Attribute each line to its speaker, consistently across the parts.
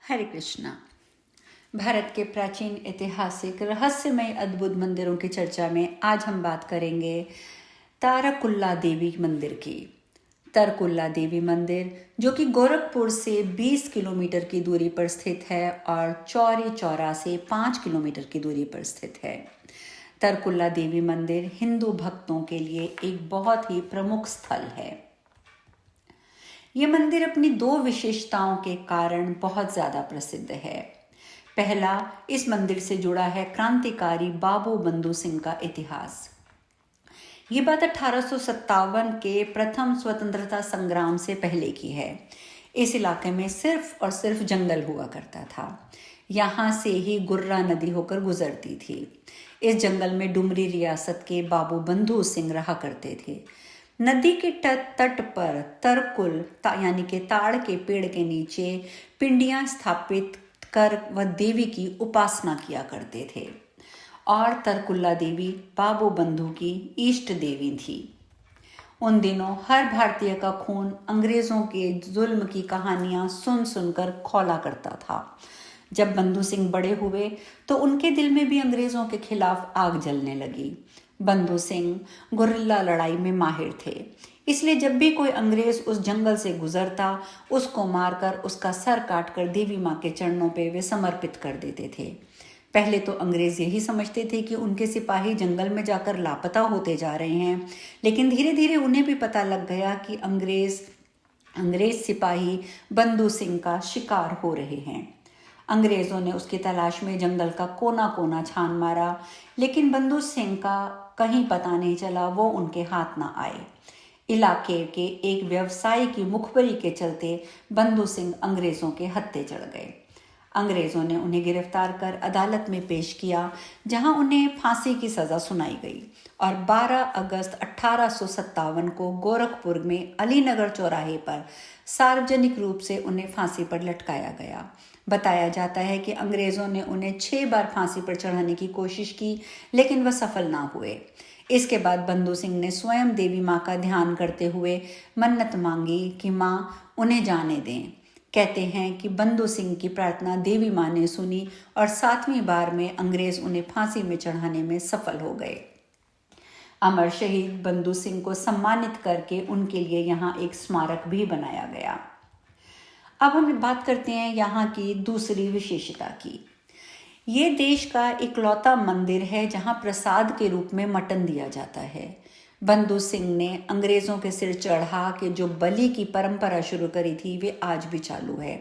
Speaker 1: हरे कृष्णा। भारत के प्राचीन ऐतिहासिक रहस्यमय अद्भुत मंदिरों की चर्चा में आज हम बात करेंगे तारकुल्ला देवी मंदिर की। तरकुल्ला देवी मंदिर जो कि गोरखपुर से 20 किलोमीटर की दूरी पर स्थित है और चौरी चौरा से 5 किलोमीटर की दूरी पर स्थित है। तरकुल्ला देवी मंदिर हिंदू भक्तों के लिए एक बहुत ही प्रमुख स्थल है। ये मंदिर अपनी दो विशेषताओं के कारण बहुत ज़्यादा प्रसिद्ध है। पहला, इस मंदिर से जुड़ा है क्रांतिकारी बाबू बंधु सिंह का इतिहास। ये बात 1857 के प्रथम स्वतंत्रता संग्राम से पहले की है। इस इलाके में सिर्फ और सिर्फ जंगल हुआ करता था। यहाँ से ही गुर्रा नदी होकर गुजरती थी। इस जंगल में डुमरी रियासत के बाबू बंधु सिंह रहा करते थे। नदी के तट पर तरकुल यानी कि ताड़ के पेड़ के नीचे पिंडियां स्थापित कर वह देवी की उपासना किया करते थे और तरकुल्ला देवी बाबू बंधु की इष्ट देवी थी। उन दिनों हर भारतीय का खून अंग्रेजों के जुल्म की कहानियां सुन सुनकर खौला करता था। जब बंधु सिंह बड़े हुए तो उनके दिल में भी अंग्रेजों के खिलाफ आग जलने लगी। बंधु सिंह गुरिल्ला लड़ाई में माहिर थे, इसलिए जब भी कोई अंग्रेज उस जंगल से गुजरता उसको मारकर उसका सर काटकर देवी माँ के चरणों पे वे समर्पित कर देते थे। पहले तो अंग्रेज यही समझते थे कि उनके सिपाही जंगल में जाकर लापता होते जा रहे हैं, लेकिन धीरे धीरे उन्हें भी पता लग गया कि अंग्रेज सिपाही बंधु सिंह का शिकार हो रहे हैं। अंग्रेजों ने उसकी तलाश में जंगल का कोना कोना छान मारा, लेकिन बंधु सिंह का कहीं पता नहीं चला। वो उनके हाथ ना आए। इलाके के एक व्यवसायी की मुखबरी के चलते बंधु सिंह अंग्रेजों के हत्थे चढ़ गए। अंग्रेजों ने उन्हें गिरफ्तार कर अदालत में पेश किया, जहां उन्हें फांसी की सजा सुनाई गई और 12 अगस्त 1857 को गोरखपुर में अलीनगर चौराहे पर सार्वजनिक रूप से उन्हें फांसी पर लटकाया गया। बताया जाता है कि अंग्रेजों ने उन्हें 6 बार फांसी पर चढ़ाने की कोशिश की, लेकिन वह सफल ना हुए। इसके बाद बंधु सिंह ने स्वयं देवी माँ का ध्यान करते हुए मन्नत मांगी कि माँ उन्हें जाने दें। कहते हैं कि बंधु सिंह की प्रार्थना देवी माँ ने सुनी और 7वीं बार में अंग्रेज उन्हें फांसी में चढ़ाने में सफल हो गए। अमर शहीद बंधु सिंह को सम्मानित करके उनके लिए यहाँ एक स्मारक भी बनाया गया। अब हम बात करते हैं यहाँ की दूसरी विशेषता की। ये देश का इकलौता मंदिर है जहाँ प्रसाद के रूप में मटन दिया जाता है। बंधु सिंह ने अंग्रेजों के सिर चढ़ा के जो बलि की परंपरा शुरू करी थी वे आज भी चालू है।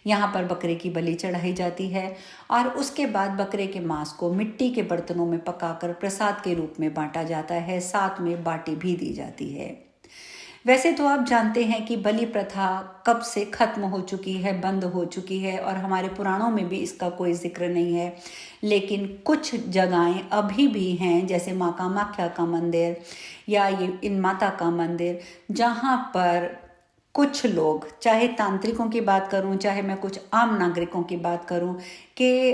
Speaker 1: यहाँ पर बकरे की बलि चढ़ाई जाती है और उसके बाद बकरे के मांस को मिट्टी के बर्तनों में पकाकर प्रसाद के रूप में बांटा जाता है। साथ में बाटी भी दी जाती है। वैसे तो आप जानते हैं कि बलि प्रथा कब से खत्म हो चुकी है, बंद हो चुकी है और हमारे पुराणों में भी इसका कोई जिक्र नहीं है, लेकिन कुछ जगहें अभी भी हैं, जैसे माँ कामाख्या का मंदिर या ये इन माता का मंदिर, जहाँ पर कुछ लोग, चाहे तांत्रिकों की बात करूँ चाहे मैं कुछ आम नागरिकों की बात करूँ, कि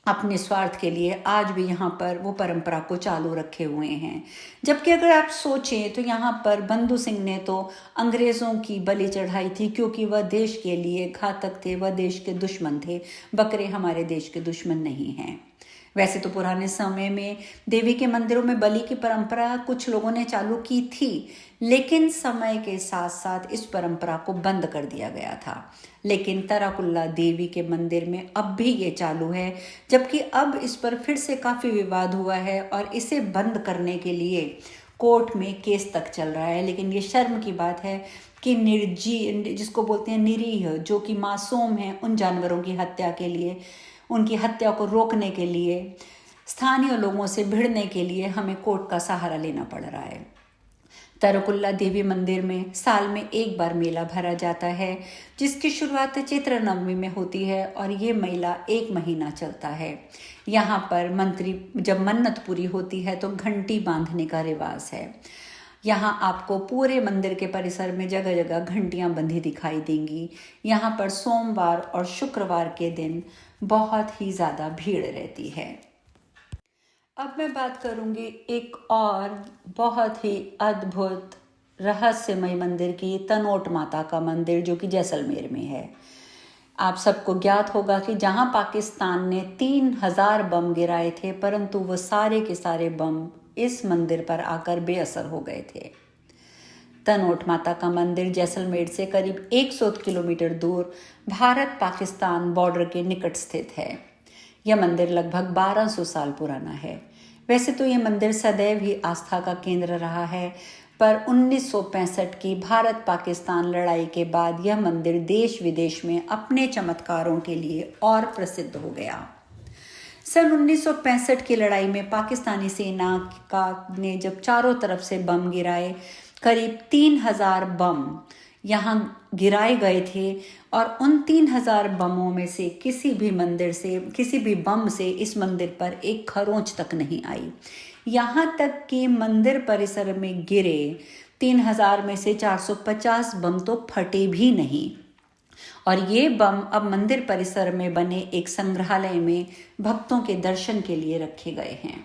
Speaker 1: अपने स्वार्थ के लिए आज भी यहाँ पर वो परंपरा को चालू रखे हुए हैं। जबकि अगर आप सोचें तो यहाँ पर बंधु सिंह ने तो अंग्रेज़ों की बलि चढ़ाई थी, क्योंकि वह देश के लिए घातक थे, वह देश के दुश्मन थे। बकरे हमारे देश के दुश्मन नहीं हैं। वैसे तो पुराने समय में देवी के मंदिरों में बलि की परंपरा कुछ लोगों ने चालू की थी, लेकिन समय के साथ साथ इस परंपरा को बंद कर दिया गया था। लेकिन तरकुल्ला देवी के मंदिर में अब भी ये चालू है, जबकि अब इस पर फिर से काफ़ी विवाद हुआ है और इसे बंद करने के लिए कोर्ट में केस तक चल रहा है। लेकिन ये शर्म की बात है कि जिसको बोलते हैं निरीह, जो कि मासूम हैं, उन जानवरों की हत्या के लिए, उनकी हत्या को रोकने के लिए, स्थानीय लोगों से भिड़ने के लिए हमें कोर्ट का सहारा लेना पड़ रहा है। तरकुल्ला देवी मंदिर में साल में एक बार मेला भरा जाता है, जिसकी शुरुआत चैत्र नवमी में होती है और ये मेला 1 महीना चलता है। यहाँ पर जब मन्नत पूरी होती है तो घंटी बांधने का रिवाज है। यहाँ आपको पूरे मंदिर के परिसर में जगह जगह घंटियाँ बंधी दिखाई देंगी। यहाँ पर सोमवार और शुक्रवार के दिन बहुत ही ज़्यादा भीड़ रहती है। अब मैं बात करूंगी एक और बहुत ही अद्भुत रहस्यमय मंदिर की, तनोट माता का मंदिर, जो कि जैसलमेर में है। आप सबको ज्ञात होगा कि जहां पाकिस्तान ने 3000 बम गिराए थे, परंतु वो सारे के सारे बम इस मंदिर पर आकर बेअसर हो गए थे। तनोट माता का मंदिर जैसलमेर से करीब 100 किलोमीटर दूर भारत पाकिस्तान बॉर्डर के निकट स्थित है। यह मंदिर लगभग 1200 साल पुराना है। वैसे तो यह मंदिर सदैव ही आस्था का केंद्र रहा है, पर 1965 की भारत पाकिस्तान लड़ाई के बाद यह मंदिर देश विदेश में अपने चमत्कारों के लिए और प्रसिद्ध हो गया। सन 1965 की लड़ाई में पाकिस्तानी सेना ने जब चारों तरफ से बम गिराए, करीब 3000 बम यहाँ गिराए गए थे, और उन 3000 बमों में से किसी भी बम से इस मंदिर पर एक खरोंच तक नहीं आई। यहाँ तक कि मंदिर परिसर में गिरे 3000 में से 450 बम तो फटे भी नहीं, और ये बम अब मंदिर परिसर में बने एक संग्रहालय में भक्तों के दर्शन के लिए रखे गए हैं।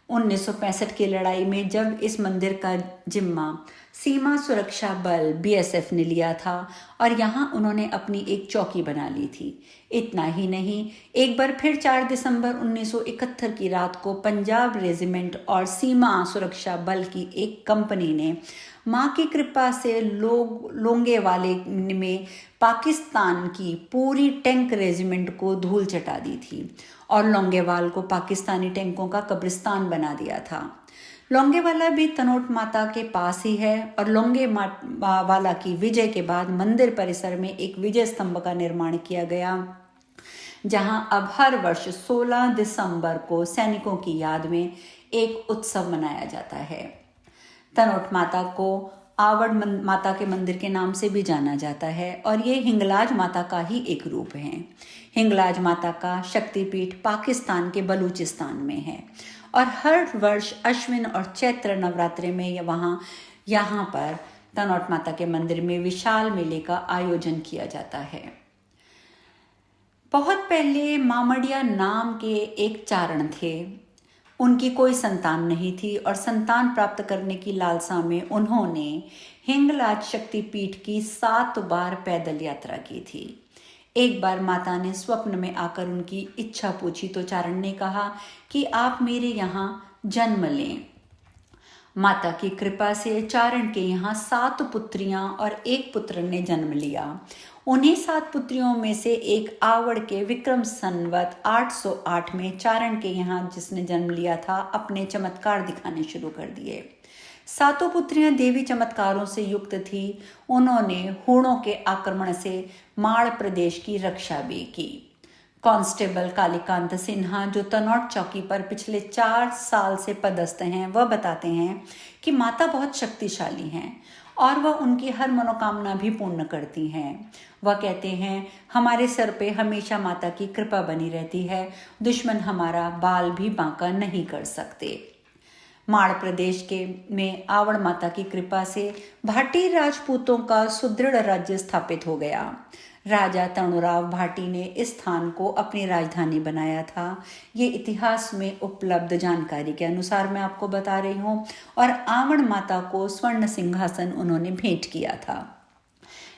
Speaker 1: 1965 की लड़ाई में जब इस मंदिर का जिम्मा सीमा सुरक्षा बल BSF ने लिया था, और यहाँ उन्होंने अपनी एक चौकी बना ली थी। इतना ही नहीं, एक बार फिर 4 दिसंबर 1971 की रात को पंजाब रेजिमेंट और सीमा सुरक्षा बल की एक कंपनी ने माँ की कृपा से लोंगेवाले में पाकिस्तान की पूरी टैंक रेजिमेंट को धूल चटा दी थी, और लोंगेवाल को पाकिस्तानी टैंकों का कब्रिस्तान बना दिया था। लोंगेवाला भी तनोट माता के पास ही है, और लोंगेवाला की विजय के बाद मंदिर परिसर में एक विजय स्तंभ का निर्माण किया गया, जहां अब हर वर्ष 16 दिसंबर को सैनिकों की याद में एक उत्सव मनाया जाता है। तनोट माता को आवड़ माता के मंदिर के नाम से भी जाना जाता है, और ये हिंगलाज माता का ही एक रूप है। हिंगलाज माता का शक्तिपीठ पाकिस्तान के बलूचिस्तान में है, और हर वर्ष अश्विन और चैत्र नवरात्रि में यहाँ पर तनोट माता के मंदिर में विशाल मेले का आयोजन किया जाता है। बहुत पहले मामड़िया नाम के एक चारण थे। उनकी कोई संतान नहीं थी, और संतान प्राप्त करने की लालसा में उन्होंने हिंगलाज शक्तिपीठ की 7 बार पैदल यात्रा की थी। एक बार माता ने स्वप्न में आकर उनकी इच्छा पूछी, तो चारण ने कहा कि आप मेरे यहाँ जन्म लें। माता की कृपा से चारण के यहाँ 7 पुत्रियां और एक पुत्र ने जन्म लिया। उन्हीं 7 पुत्रियों में से एक आवड़ के विक्रम संवत 808 में चारण के यहाँ जिसने जन्म लिया था, अपने चमत्कार दिखाने शुरू कर दिए। 7 पुत्रियां देवी चमत्कारों से युक्त थी। उन्होंने हूणों के आक्रमण से माड़ प्रदेश की रक्षा भी की। कांस्टेबल कालीकांत सिन्हा, जो तनोट चौकी पर पिछले 4 साल से पदस्थ हैं, वह बताते हैं कि माता बहुत शक्तिशाली हैं, और वह उनकी हर मनोकामना भी पूर्ण करती हैं। वह कहते हैं, हमारे सर पे हमेशा माता की कृपा बनी रहती है, दुश्मन हमारा बाल भी बांका नहीं कर सकते। माड़ प्रदेश में आवड़ माता की कृपा से भाटी राजपूतों का सुदृढ़ राज्य स्थापित हो गया। राजा तणुराव भाटी ने इस स्थान को अपनी राजधानी बनाया था। ये इतिहास में उपलब्ध जानकारी के अनुसार मैं आपको बता रही हूँ, और आवड़ माता को स्वर्ण सिंहासन उन्होंने भेंट किया था।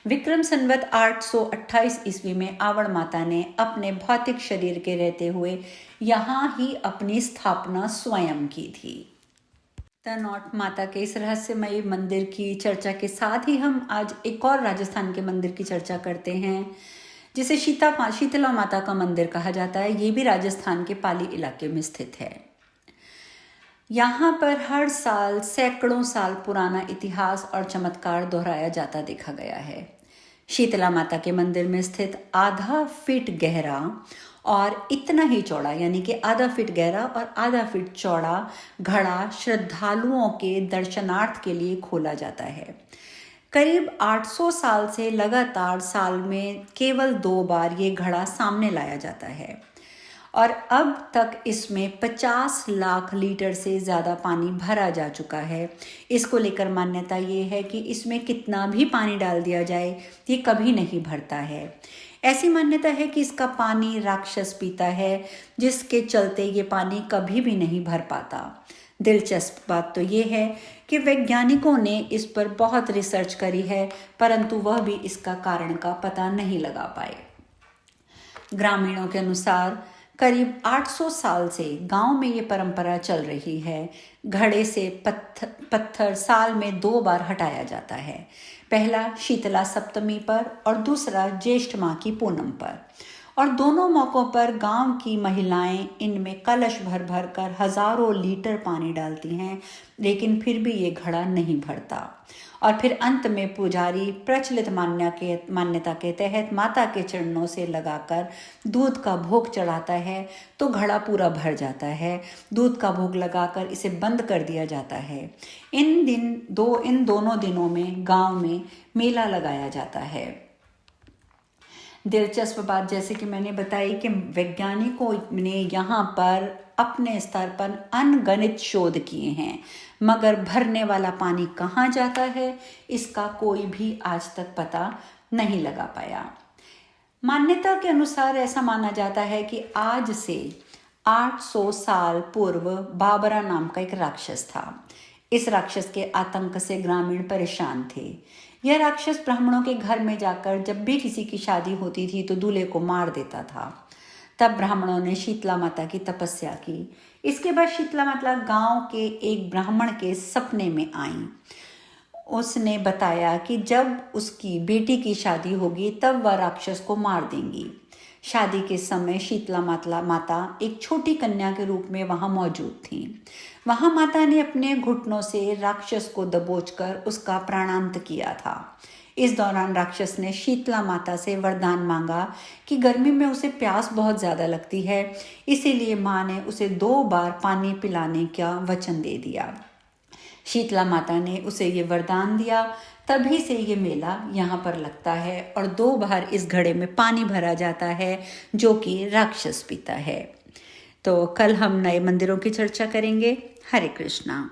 Speaker 1: विक्रम संवत 828 ईस्वी में आवड़ माता ने अपने भौतिक शरीर के रहते हुए यहाँ ही अपनी स्थापना स्वयं की थी। तनोट माता के इस रहस्यमयी मंदिर की चर्चा के साथ ही हम आज एक और राजस्थान के मंदिर की चर्चा करते हैं, जिसे शीतला माता का मंदिर कहा जाता है। ये भी राजस्थान के पाली इलाके में स्थित है। यहाँ पर हर साल सैकड़ों साल पुराना इतिहास और चमत्कार दोहराया जाता देखा गया है। शीतला माता के मंदिर में स्थित आधा फीट गहरा और इतना ही चौड़ा, यानी कि आधा फीट गहरा और आधा फीट चौड़ा घड़ा श्रद्धालुओं के दर्शनार्थ के लिए खोला जाता है। करीब 800 साल से लगातार साल में केवल 2 बार ये घड़ा सामने लाया जाता है, और अब तक इसमें 50 लाख लीटर से ज़्यादा पानी भरा जा चुका है। इसको लेकर मान्यता ये है कि इसमें कितना भी पानी डाल दिया जाए, ये कभी नहीं भरता है। ऐसी मान्यता है कि इसका पानी राक्षस पीता है, जिसके चलते ये पानी कभी भी नहीं भर पाता। दिलचस्प बात तो ये है कि वैज्ञानिकों ने इस पर बहुत रिसर्च करी है, परंतु वह भी इसका कारण का पता नहीं लगा पाए। ग्रामीणों के अनुसार करीब 800 साल से गांव में ये परंपरा चल रही है। घड़े से पत्थर साल में 2 बार हटाया जाता है, पहला शीतला सप्तमी पर और दूसरा ज्येष्ठ माह की पूनम पर। और दोनों मौक़ों पर गांव की महिलाएं इनमें कलश भर भर कर हजारों लीटर पानी डालती हैं, लेकिन फिर भी ये घड़ा नहीं भरता। और फिर अंत में पुजारी प्रचलित मान्यता के तहत माता के चरणों से लगाकर दूध का भोग चढ़ाता है, तो घड़ा पूरा भर जाता है। दूध का भोग लगाकर इसे बंद कर दिया जाता है। इन दोनों दिनों में गांव में मेला लगाया जाता है। दिलचस्प बात जैसे कि मैंने बताई कि वैज्ञानिकों ने यहाँ पर अपने स्तर पर अनगणित शोध किए हैं, मगर भरने वाला पानी कहाँ जाता है इसका कोई भी आज तक पता नहीं लगा पाया। मान्यता के अनुसार ऐसा माना जाता है कि आज से 800 साल पूर्व बाबरा नाम का एक राक्षस था। इस राक्षस के आतंक से ग्रामीण परेशान थे। यह राक्षस ब्राह्मणों के घर में जाकर जब भी किसी की शादी होती थी तो दूल्हे को मार देता था। तब ब्राह्मणों ने शीतला माता की तपस्या की। इसके बाद शीतला माता गांव के एक ब्राह्मण के सपने में आई। उसने बताया कि जब उसकी बेटी की शादी होगी तब वह राक्षस को मार देंगी। शादी के समय शीतला माता एक छोटी कन्या के रूप में वहां मौजूद थी। वहां माता ने अपने घुटनों से राक्षस को दबोचकर उसका प्राणांत किया था। इस दौरान राक्षस ने शीतला माता से वरदान मांगा कि गर्मी में उसे प्यास बहुत ज़्यादा लगती है, इसीलिए माँ ने उसे 2 बार पानी पिलाने का वचन दे दिया। शीतला माता ने उसे ये वरदान दिया, तभी से ये मेला यहाँ पर लगता है और 2 बार इस घड़े में पानी भरा जाता है जो कि राक्षस पीता है। तो कल हम नए मंदिरों की चर्चा करेंगे। हरे कृष्णा।